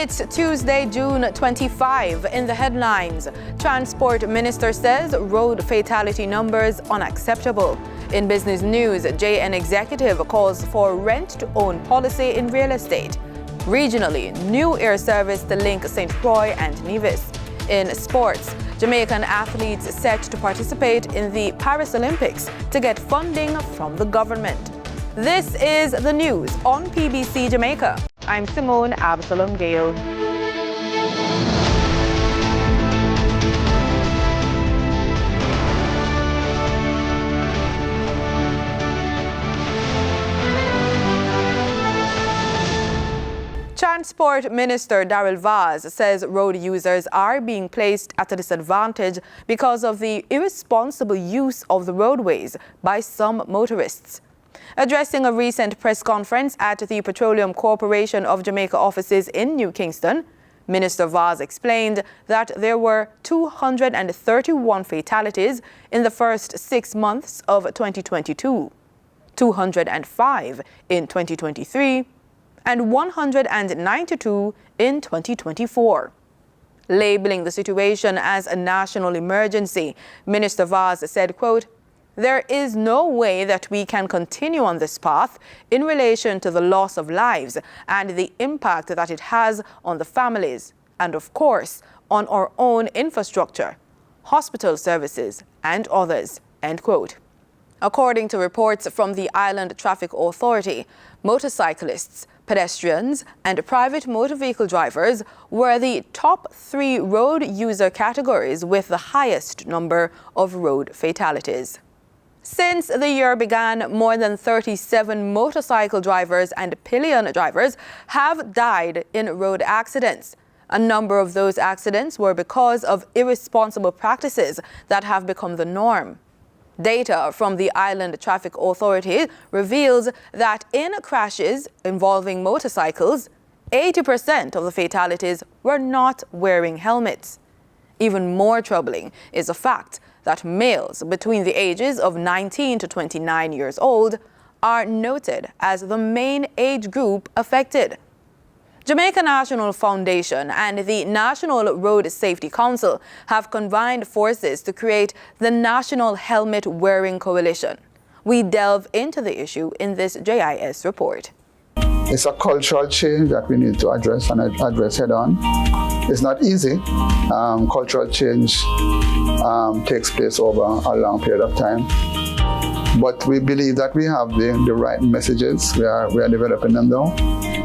It's Tuesday, June 25. In the headlines, Transport Minister says road fatality numbers unacceptable. In business news, JN executive calls for rent-to-own policy in real estate. Regionally, new air service to link St. Croix and Nevis. In sports, Jamaican athletes set to participate in the Paris Olympics to get funding from the government. This is the news on PBC Jamaica. I'm Simone Absalom Gale. Transport Minister Darrell Vaz says road users are being placed at a disadvantage because of the irresponsible use of the roadways by some motorists. Addressing a recent press conference at the Petroleum Corporation of Jamaica offices in New Kingston, Minister Vaz explained that there were 231 fatalities in the first 6 months of 2022, 205 in 2023, and 192 in 2024. Labeling the situation as a national emergency, Minister Vaz said, quote, "There is no way that we can continue on this path in relation to the loss of lives and the impact that it has on the families and, of course, on our own infrastructure, hospital services, and others," end quote. According to reports from the Island Traffic Authority, motorcyclists, pedestrians, and private motor vehicle drivers were the top 3 road user categories with the highest number of road fatalities. Since the year began, more than 37 motorcycle drivers and pillion drivers have died in road accidents. A number of those accidents were because of irresponsible practices that have become the norm. Data from the Island Traffic Authority reveals that in crashes involving motorcycles, 80% of the fatalities were not wearing helmets. Even more troubling is the fact that males between the ages of 19 to 29 years old are noted as the main age group affected. Jamaica National Foundation and the National Road Safety Council have combined forces to create the National Helmet Wearing Coalition. We delve into the issue in this JIS report. It's a cultural change that we need to address and address head on. It's not easy. Cultural change takes place over a long period of time. But we believe that we have the right messages. We are developing them now.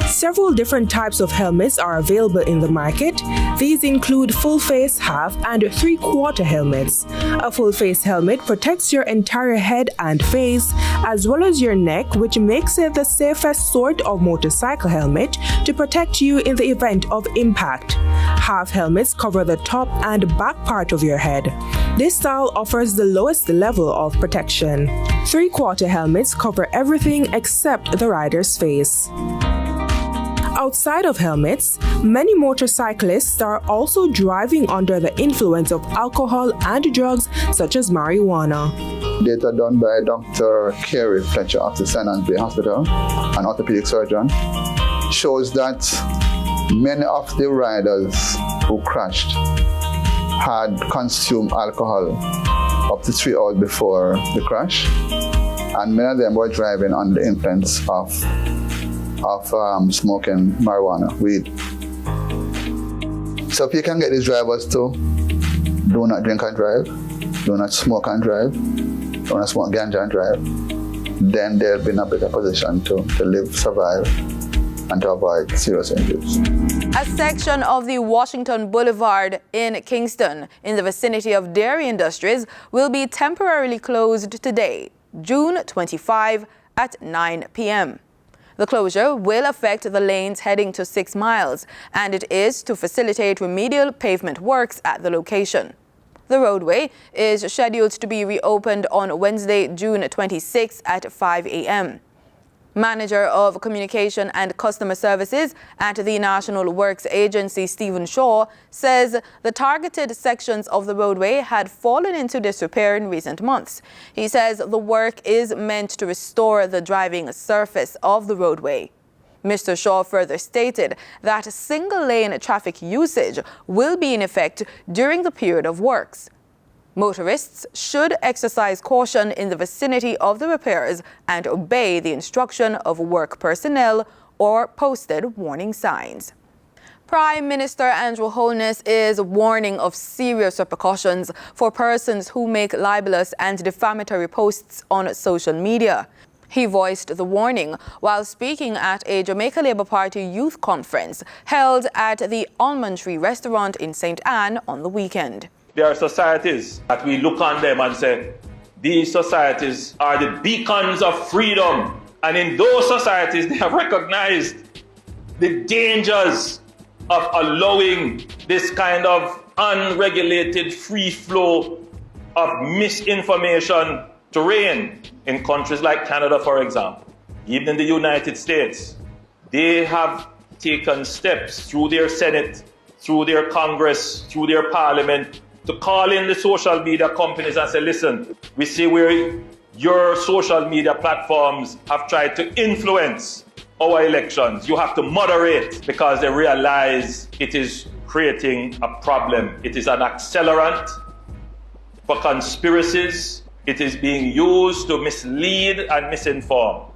Several different types of helmets are available in the market. These include full face, half, and 3/4 helmets. A full face helmet protects your entire head and face, as well as your neck, which makes it the safest sort of motorcycle helmet to protect you in the event of impact. Half helmets cover the top and back part of your head. This style offers the lowest level of protection. 3/4 helmets cover everything except the rider's face. Outside of helmets, many motorcyclists are also driving under the influence of alcohol and drugs such as marijuana. Data done by Dr. Kerry Fletcher of the St. Anne's Bay Hospital, an orthopedic surgeon, shows that many of the riders who crashed had consumed alcohol up to 3 hours before the crash, and many of them were driving under the influence of smoking marijuana, weed. So if you can get these drivers to do not drink and drive, do not smoke and drive, do not smoke ganja and drive, then they'll be in a better position to live, survive, and to avoid serious injuries. A section of the Washington Boulevard in Kingston, in the vicinity of dairy industries, will be temporarily closed today, June 25 at 9 p.m. The closure will affect the lanes heading to 6 miles, and it is to facilitate remedial pavement works at the location. The roadway is scheduled to be reopened on Wednesday, June 26 at 5 a.m. Manager of Communication and Customer Services at the National Works Agency, Stephen Shaw, says the targeted sections of the roadway had fallen into disrepair in recent months. He says the work is meant to restore the driving surface of the roadway. Mr. Shaw further stated that single-lane traffic usage will be in effect during the period of works. Motorists should exercise caution in the vicinity of the repairs and obey the instruction of work personnel or posted warning signs. Prime Minister Andrew Holness is warning of serious repercussions for persons who make libelous and defamatory posts on social media. He voiced the warning while speaking at a Jamaica Labour Party youth conference held at the Almond Tree restaurant in St. Anne on the weekend. There are societies that we look on them and say, these societies are the beacons of freedom. And in those societies, they have recognized the dangers of allowing this kind of unregulated free flow of misinformation to reign. In countries like Canada, for example, even in the United States, they have taken steps through their Senate, through their Congress, through their Parliament, to call in the social media companies and say, listen, we see where your social media platforms have tried to influence our elections. You have to moderate, because they realize it is creating a problem. It is an accelerant for conspiracies. It is being used to mislead and misinform.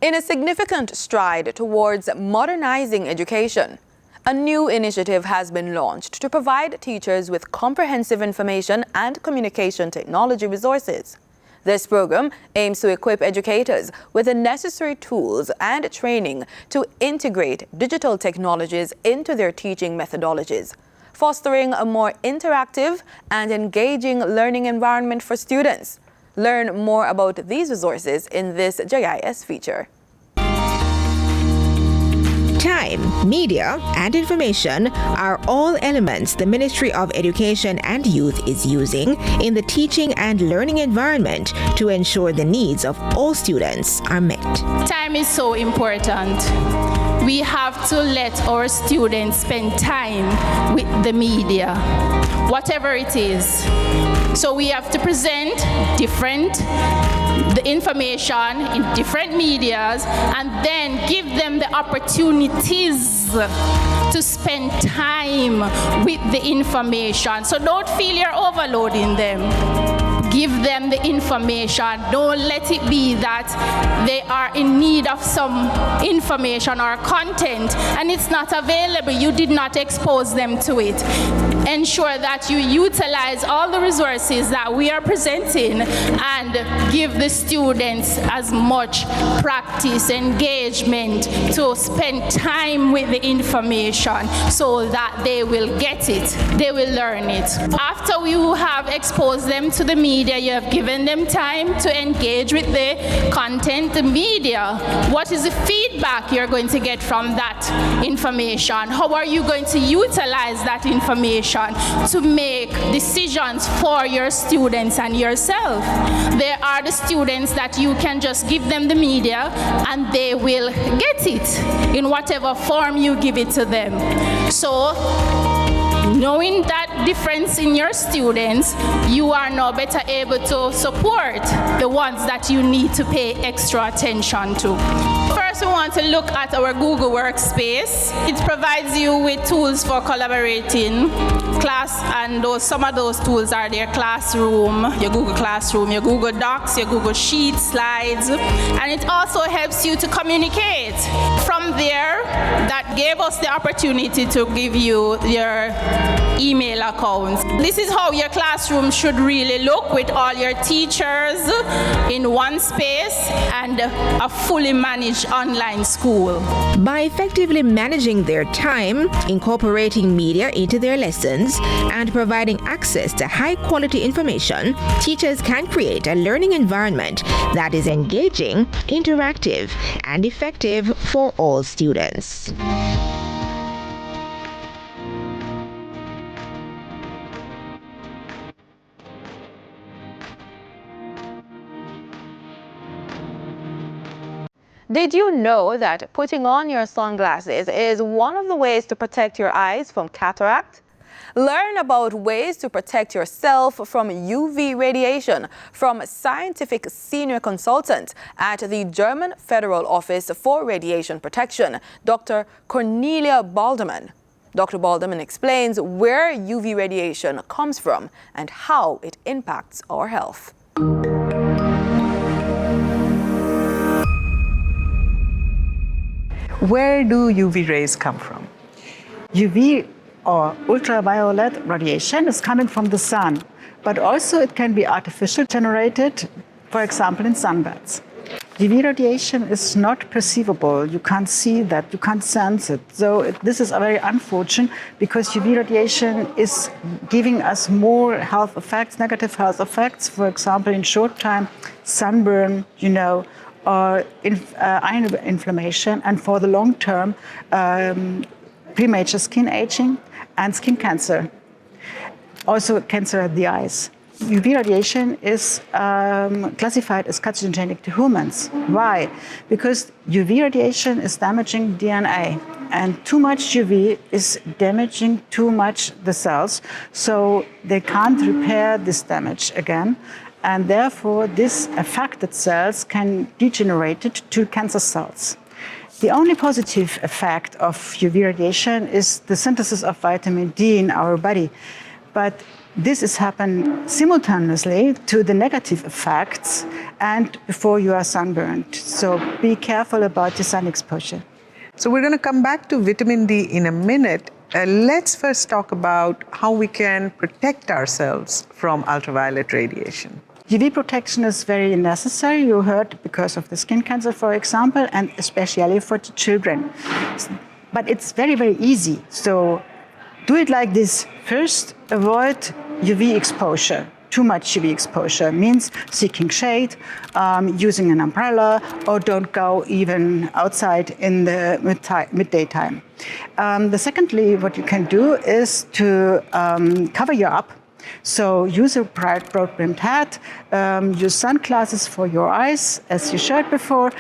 In a significant stride towards modernizing education, a new initiative has been launched to provide teachers with comprehensive information and communication technology resources. This program aims to equip educators with the necessary tools and training to integrate digital technologies into their teaching methodologies, fostering a more interactive and engaging learning environment for students. Learn more about these resources in this JIS feature. Time, media, and information are all elements the Ministry of Education and Youth is using in the teaching and learning environment to ensure the needs of all students are met. Time is so important. We have to let our students spend time with the media, whatever it is. So we have to present the information in different medias, and then give them the opportunities to spend time with the information. So don't feel you're overloading them. Give them the information. Don't let it be that they are in need of some information or content and it's not available. You did not expose them to it. Ensure that you utilize all the resources that we are presenting and give the students as much practice, engagement to spend time with the information so that they will get it, they will learn it. After you have exposed them to the media, you have given them time to engage with the content, the media. What is the feedback you're going to get from that information? How are you going to utilize that information to make decisions for your students and yourself? There are the students that you can just give them the media and they will get it in whatever form you give it to them. So, knowing that difference in your students, you are now better able to support the ones that you need to pay extra attention to. First, we want to look at our Google Workspace. It provides you with tools for collaborating class, and some of those tools are their Classroom, your Google Classroom, your Google Docs, your Google Sheets, slides, and it also helps you to communicate. From there, that gave us the opportunity to give you your email accounts. This is how your classroom should really look, with all your teachers in one space and a fully managed online school. By effectively managing their time, incorporating media into their lessons, and providing access to high-quality information, teachers can create a learning environment that is engaging, interactive, and effective for all students. Did you know that putting on your sunglasses is one of the ways to protect your eyes from cataract? Learn about ways to protect yourself from UV radiation from scientific senior consultant at the German Federal Office for Radiation Protection, Dr. Cornelia Balderman. Dr. Balderman explains where UV radiation comes from and how it impacts our health. Where do UV rays come from? UV or ultraviolet radiation is coming from the sun, but also it can be artificially generated, for example, in sunbeds. UV radiation is not perceivable. You can't see that, you can't sense it. So this is very unfortunate because UV radiation is giving us more health effects, negative health effects. For example, in short time, sunburn, or eye inflammation, and for the long term, premature skin aging and skin cancer. Also cancer of the eyes. UV radiation is classified as carcinogenic to humans. Why? Because UV radiation is damaging DNA, and too much UV is damaging too much the cells, so they can't repair this damage again. And therefore, these affected cells can degenerate to cancer cells. The only positive effect of UV radiation is the synthesis of vitamin D in our body. But this is happening simultaneously to the negative effects and before you are sunburned. So be careful about the sun exposure. So we're going to come back to vitamin D in a minute. Let's first talk about how we can protect ourselves from ultraviolet radiation. UV protection is very necessary, you heard, because of the skin cancer, for example, and especially for the children. But it's very, very easy. So do it like this. First, avoid UV exposure. Too much UV exposure means seeking shade, using an umbrella, or don't go even outside in the midday time. Secondly, what you can do is to cover you up. So use a bright broad-brimmed hat, use sunglasses for your eyes, as you showed before,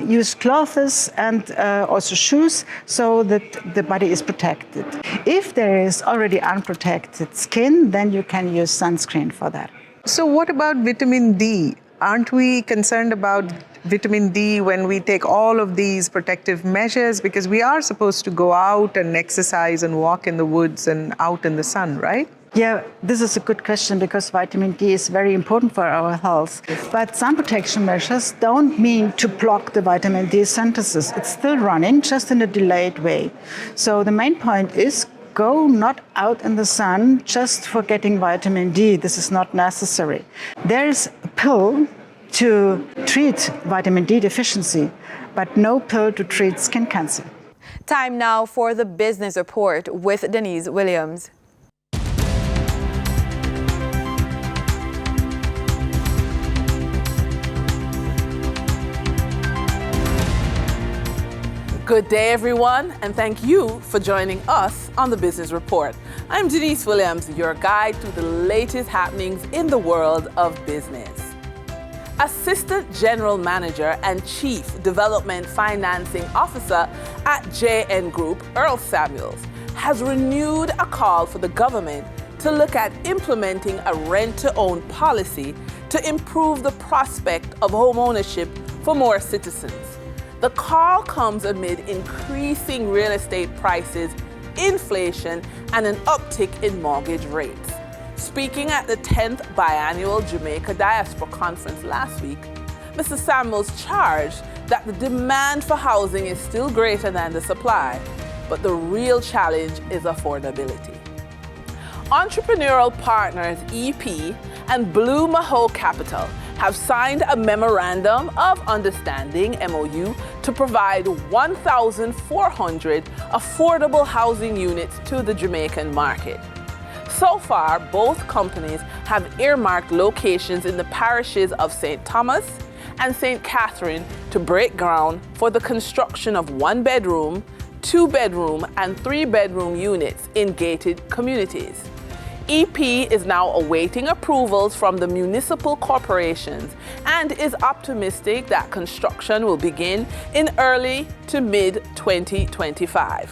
use clothes and also shoes so that the body is protected. If there is already unprotected skin, then you can use sunscreen for that. So what about vitamin D? Aren't we concerned about vitamin D when we take all of these protective measures? Because we are supposed to go out and exercise and walk in the woods and out in the sun, right? Yeah, this is a good question because vitamin D is very important for our health. But sun protection measures don't mean to block the vitamin D synthesis. It's still running, just in a delayed way. So the main point is go not out in the sun just for getting vitamin D. This is not necessary. There's a pill to treat vitamin D deficiency, but no pill to treat skin cancer. Time now for the Business Report with Denise Williams. Good day, everyone, and thank you for joining us on the Business Report. I'm Denise Williams, your guide to the latest happenings in the world of business. Assistant General Manager and Chief Development Financing Officer at JN Group, Earl Samuels, has renewed a call for the government to look at implementing a rent-to-own policy to improve the prospect of home ownership for more citizens. The call comes amid increasing real estate prices, inflation, and an uptick in mortgage rates. Speaking at the 10th Biannual Jamaica Diaspora Conference last week, Mr. Samuels charged that the demand for housing is still greater than the supply, but the real challenge is affordability. Entrepreneurial partners EP and Blue Maho Capital have signed a Memorandum of Understanding, MOU, to provide 1,400 affordable housing units to the Jamaican market. So far, both companies have earmarked locations in the parishes of St. Thomas and St. Catherine to break ground for the construction of 1-bedroom, 2-bedroom, and 3-bedroom units in gated communities. EP is now awaiting approvals from the municipal corporations and is optimistic that construction will begin in early to mid-2025.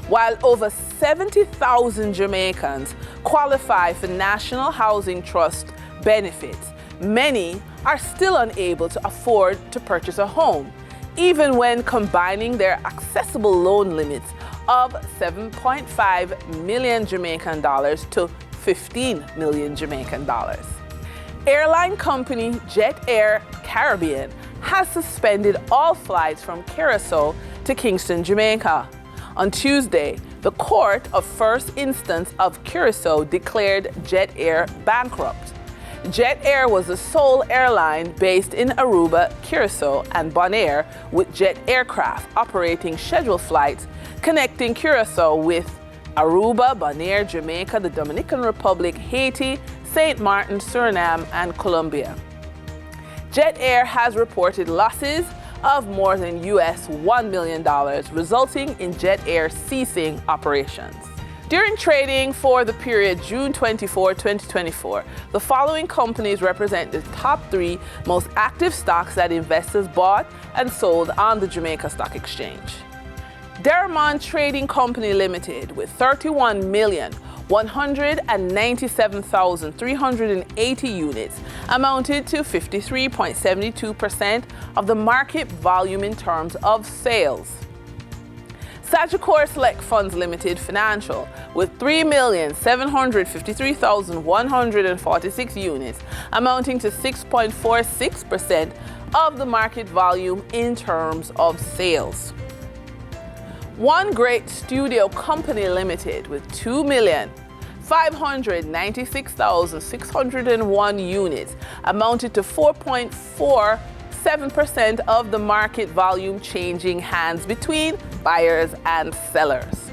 While over 70,000 Jamaicans qualify for National Housing Trust benefits, many are still unable to afford to purchase a home, even when combining their accessible loan limits of 7.5 million Jamaican dollars to 15 million Jamaican dollars. Airline company Jet Air Caribbean has suspended all flights from Curacao to Kingston, Jamaica. On Tuesday, the Court of First Instance of Curacao declared Jet Air bankrupt. Jet Air was the sole airline based in Aruba, Curacao, and Bonaire, with jet aircraft operating scheduled flights connecting Curacao with Aruba, Bonaire, Jamaica, the Dominican Republic, Haiti, St. Martin, Suriname, and Colombia. Jet Air has reported losses of more than $1 million, resulting in Jet Air ceasing operations. During trading for the period June 24, 2024, the following companies represent the top 3 most active stocks that investors bought and sold on the Jamaica Stock Exchange. Deramont Trading Company Limited, with 31,197,380 units, amounted to 53.72% of the market volume in terms of sales. Sagicor Select Funds Limited Financial, with 3,753,146 units, amounting to 6.46% of the market volume in terms of sales. One Great Studio Company Limited, with 2,596,601 units, amounted to 4.47% of the market volume, changing hands between buyers and sellers.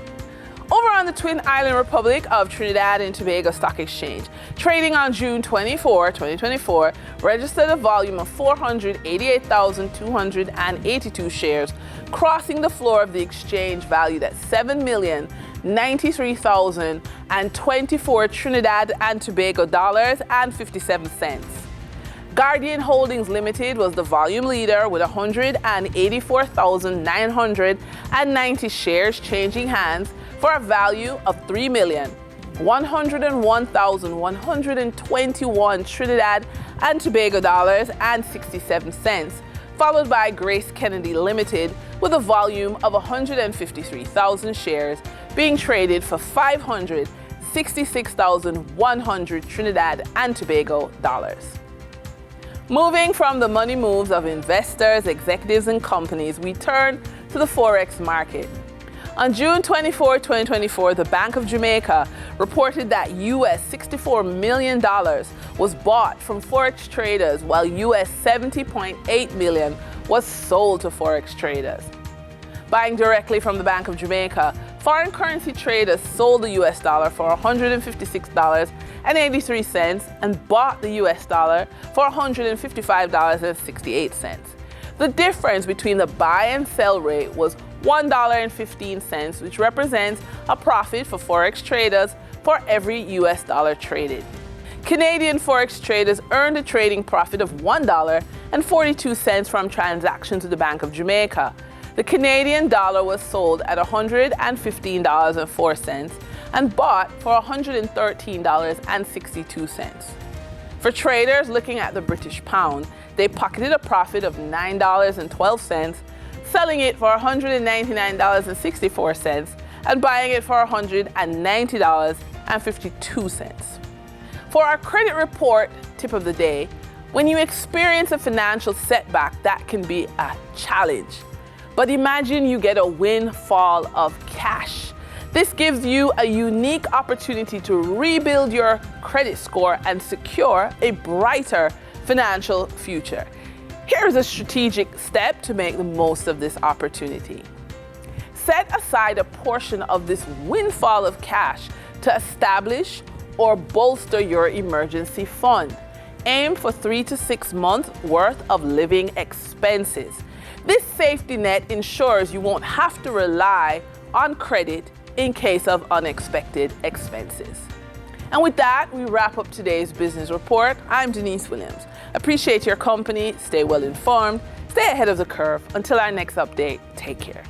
Over on the Twin Island Republic of Trinidad and Tobago Stock Exchange, trading on June 24, 2024, registered a volume of 488,282 shares, crossing the floor of the exchange valued at $7,093,024 Trinidad and Tobago dollars and 57 cents. Guardian Holdings Limited was the volume leader with 184,990 shares changing hands for a value of $3,101,121 Trinidad and Tobago dollars and 67 cents, followed by Grace Kennedy Limited with a volume of 153,000 shares being traded for $566,100 Trinidad and Tobago dollars. Moving from the money moves of investors, executives, and companies, we turn to the Forex market. On June 24, 2024, the Bank of Jamaica reported that $64 million was bought from Forex traders, while $70.8 million was sold to Forex traders. Buying directly from the Bank of Jamaica, foreign currency traders sold the US dollar for $156.83 and bought the US dollar for $155.68. The difference between the buy and sell rate was $1.15, which represents a profit for Forex traders for every US dollar traded. Canadian Forex traders earned a trading profit of $1.42 from transactions with the Bank of Jamaica. The Canadian dollar was sold at $115.04 and bought for $113.62. For traders looking at the British pound, they pocketed a profit of $9.12, selling it for $199.64 and buying it for $190.52. For our credit report tip of the day, when you experience a financial setback, that can be a challenge. But imagine you get a windfall of cash. This gives you a unique opportunity to rebuild your credit score and secure a brighter financial future. Here's a strategic step to make the most of this opportunity. Set aside a portion of this windfall of cash to establish or bolster your emergency fund. Aim for 3 to 6 months worth of living expenses. This safety net ensures you won't have to rely on credit in case of unexpected expenses. And with that, we wrap up today's business report. I'm Denise Williams. Appreciate your company. Stay well informed. Stay ahead of the curve. Until our next update, take care.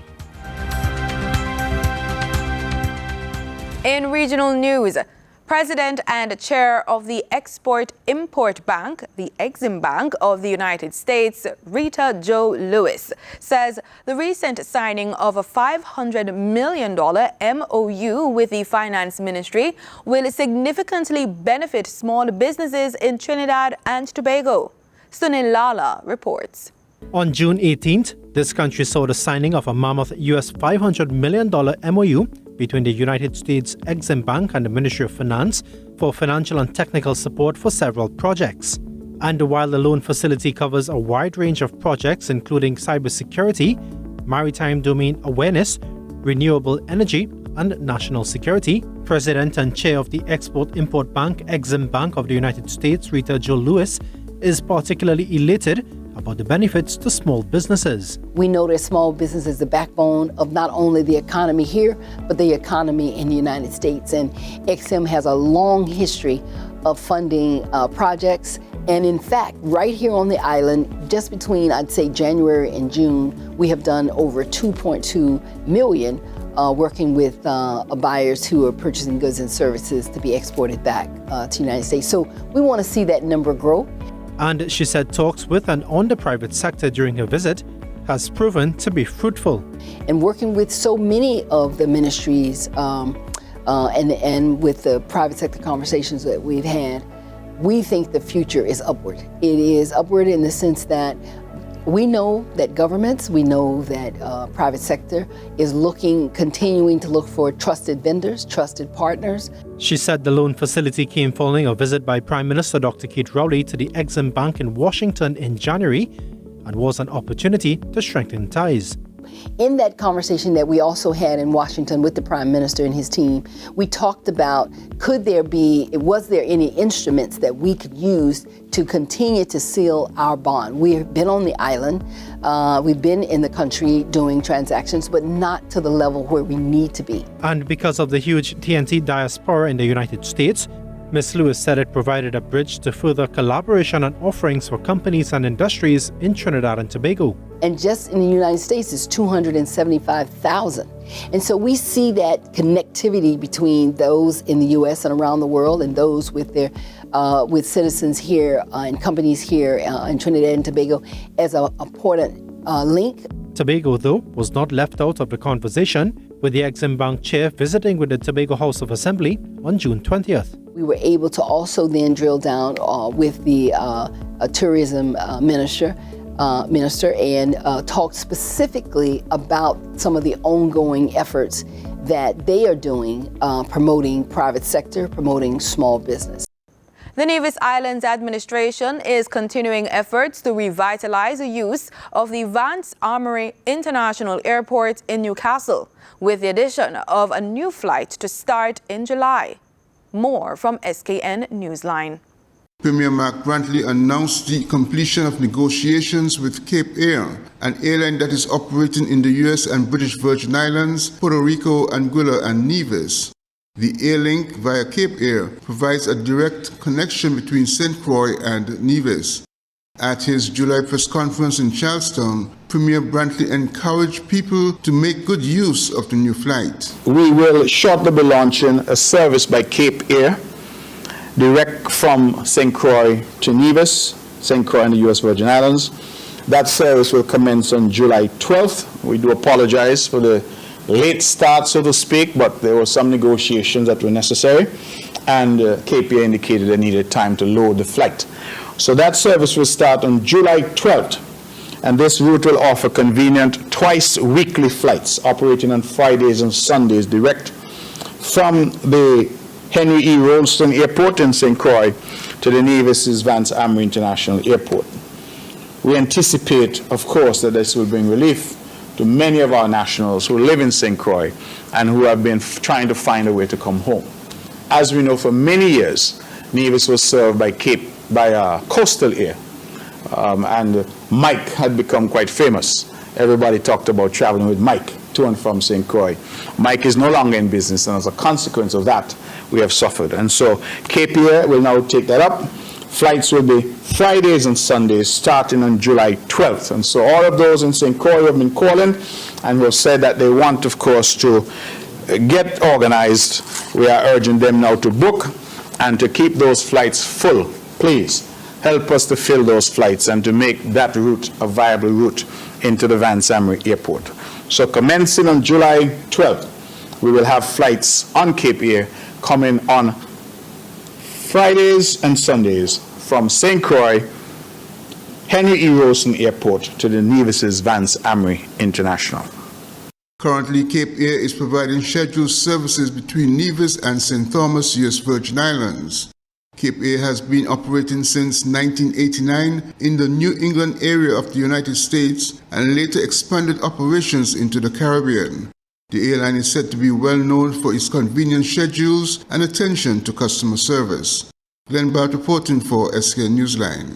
In regional news, President and Chair of the Export-Import Bank, the Exim Bank of the United States, Rita Jo Lewis, says the recent signing of a $500 million MOU with the Finance Ministry will significantly benefit small businesses in Trinidad and Tobago. Sunil Lala reports. On June 18th, this country saw the signing of a mammoth US $500 million MOU between the United States Exim Bank and the Ministry of Finance for financial and technical support for several projects. And while the loan facility covers a wide range of projects including cybersecurity, maritime domain awareness, renewable energy, and national security, President and Chair of the Export-Import Bank, Exim Bank of the United States, Rita Jo Lewis, is particularly elated about the benefits to small businesses. We know that small business is the backbone of not only the economy here, but the economy in the United States. And XM has a long history of funding projects. And in fact, right here on the island, just between, I'd say, January and June, we have done over 2.2 million working with buyers who are purchasing goods and services to be exported back to the United States. So we want to see that number grow. And she said talks with and on the private sector during her visit has proven to be fruitful. And working with so many of the ministries and with the private sector conversations that we've had, we think the future is upward. It is upward in the sense that we know that governments, we know that private sector is continuing to look for trusted vendors, trusted partners. She said the loan facility came following a visit by Prime Minister Dr. Keith Rowley to the Exim Bank in Washington in January and was an opportunity to strengthen ties. In that conversation that we also had in Washington with the Prime Minister and his team, we talked about was there any instruments that we could use to continue to seal our bond. We've been on the island, we've been in the country doing transactions, but not to the level where we need to be. And because of the huge TNT diaspora in the United States, Ms. Lewis said it provided a bridge to further collaboration and offerings for companies and industries in Trinidad and Tobago. And just in the United States, it's 275,000. And so we see that connectivity between those in the U.S. and around the world and those with with citizens here and companies here in Trinidad and Tobago as an important link. Tobago, though, was not left out of the conversation, with the Exim Bank chair visiting with the Tobago House of Assembly on June 20th. We were able to also then drill down with the tourism minister and talk specifically about some of the ongoing efforts that they are doing promoting private sector, promoting small business. The Nevis Islands Administration is continuing efforts to revitalize the use of the Vance Armory International Airport in Newcastle, with the addition of a new flight to start in July. More from SKN Newsline. Premier Mark Brantley announced the completion of negotiations with Cape Air, an airline that is operating in the U.S. and British Virgin Islands, Puerto Rico, Anguilla, and Nevis. The Airlink via Cape Air provides a direct connection between St. Croix and Nevis. At his July press conference in Charlestown, Premier Brantley encouraged people to make good use of the new flight. We will shortly be launching a service by Cape Air, direct from St. Croix to Nevis, St. Croix and the U.S. Virgin Islands. That service will commence on July 12th. We do apologize for the late start, so to speak, but there were some negotiations that were necessary, and Cape Air indicated they needed time to load the flight. So that service will start on July 12th, and this route will offer convenient twice-weekly flights operating on Fridays and Sundays direct from the Henry E. Rolston Airport in St. Croix to the Nevis's Vance Armory International Airport. We anticipate, of course, that this will bring relief to many of our nationals who live in St. Croix and who have been trying to find a way to come home. As we know, for many years, Nevis was served by Coastal Air, and Mike had become quite famous. Everybody talked about traveling with Mike to and from St. Croix. Mike is no longer in business, and as a consequence of that, we have suffered. And so Cape Air will now take that up. Flights will be Fridays and Sundays starting on July 12th. And so all of those in St. Croix have been calling and have said that they want, of course, to get organized. We are urging them now to book and to keep those flights full. Please help us to fill those flights and to make that route a viable route into the Vance Amory Airport. So commencing on July 12th, we will have flights on Cape Air coming on Fridays and Sundays from St. Croix, Henry E. Rosen Airport to the Nevis's Vance Amory International. Currently, Cape Air is providing scheduled services between Nevis and St. Thomas, U.S. Virgin Islands. Cape Air has been operating since 1989 in the New England area of the United States and later expanded operations into the Caribbean. The airline is said to be well known for its convenient schedules and attention to customer service. Glenn Bart reporting for SK Newsline.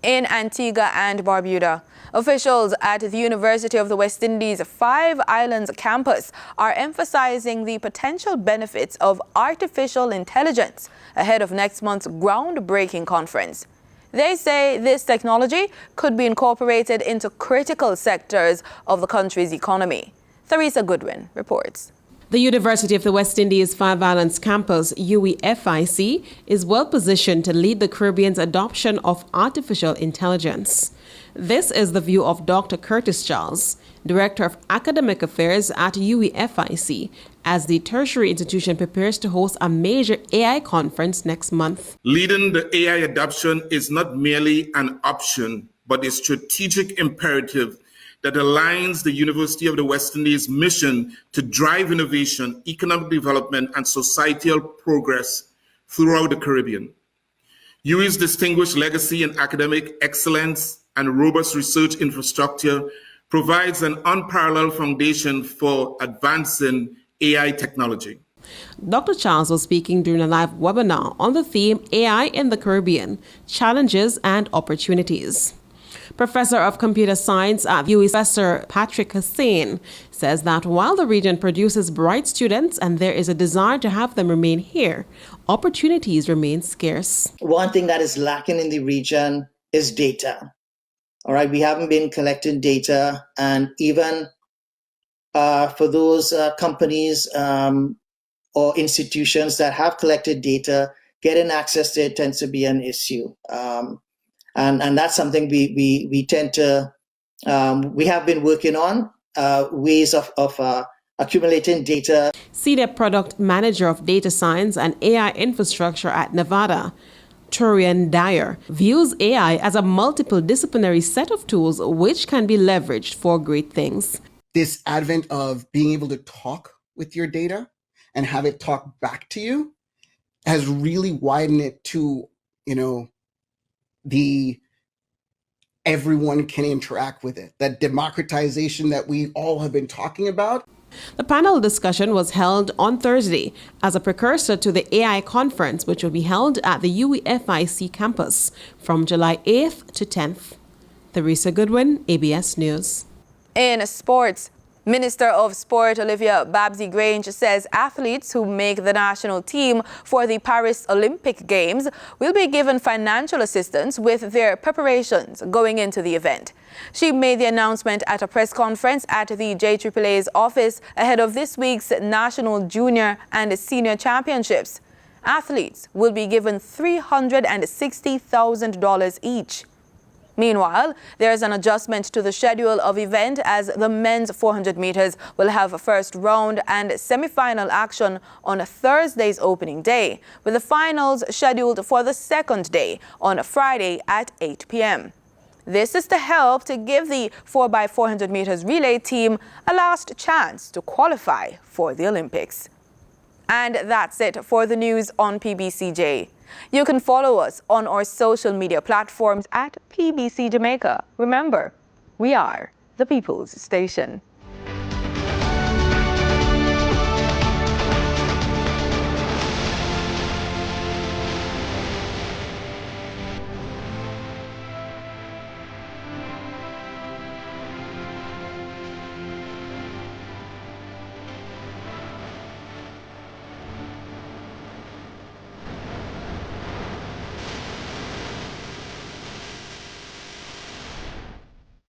In Antigua and Barbuda, officials at the University of the West Indies' Five Islands campus are emphasizing the potential benefits of artificial intelligence ahead of next month's groundbreaking conference. They say this technology could be incorporated into critical sectors of the country's economy. Theresa Goodwin reports. The University of the West Indies Five Islands campus, UWFIC, is well positioned to lead the Caribbean's adoption of artificial intelligence. This is the view of Dr. Curtis Charles, Director of Academic Affairs at UWFIC, as the tertiary institution prepares to host a major AI conference next month. Leading the AI adoption is not merely an option, but a strategic imperative that aligns the University of the West Indies' mission to drive innovation, economic development, and societal progress throughout the Caribbean. UWI's distinguished legacy in academic excellence and robust research infrastructure provides an unparalleled foundation for advancing AI technology. Dr. Charles was speaking during a live webinar on the theme AI in the Caribbean, Challenges and Opportunities. Professor of Computer Science at UWI, Professor Patrick Hussain, says that while the region produces bright students and there is a desire to have them remain here, opportunities remain scarce. One thing that is lacking in the region is data. All right, we haven't been collecting data, and even for those companies or institutions that have collected data, getting access to it tends to be an issue. And that's something we tend to, we have been working on ways of accumulating data. Senior Product Manager of Data Science and AI Infrastructure at Nevada, Torian Dyer, views AI as a multiple disciplinary set of tools which can be leveraged for great things. This advent of being able to talk with your data and have it talk back to you has really widened it to, everyone can interact with it, that democratization that we all have been talking about. The panel discussion was held on Thursday as a precursor to the AI conference, which will be held at the UWFIC campus from July 8th to 10th. Theresa Goodwin, ABS News. In sports, Minister of Sport Olivia Babsy-Grange says athletes who make the national team for the Paris Olympic Games will be given financial assistance with their preparations going into the event. She made the announcement at a press conference at the JAAA's office ahead of this week's National Junior and Senior Championships. Athletes will be given $360,000 each. Meanwhile, there is an adjustment to the schedule of event as the men's 400 meters will have a first round and semi-final action on Thursday's opening day, with the finals scheduled for the second day on Friday at 8 p.m. This is to help to give the 4x400 meters relay team a last chance to qualify for the Olympics. And that's it for the news on PBCJ. You can follow us on our social media platforms at PBCJamaica. Remember, we are the People's Station.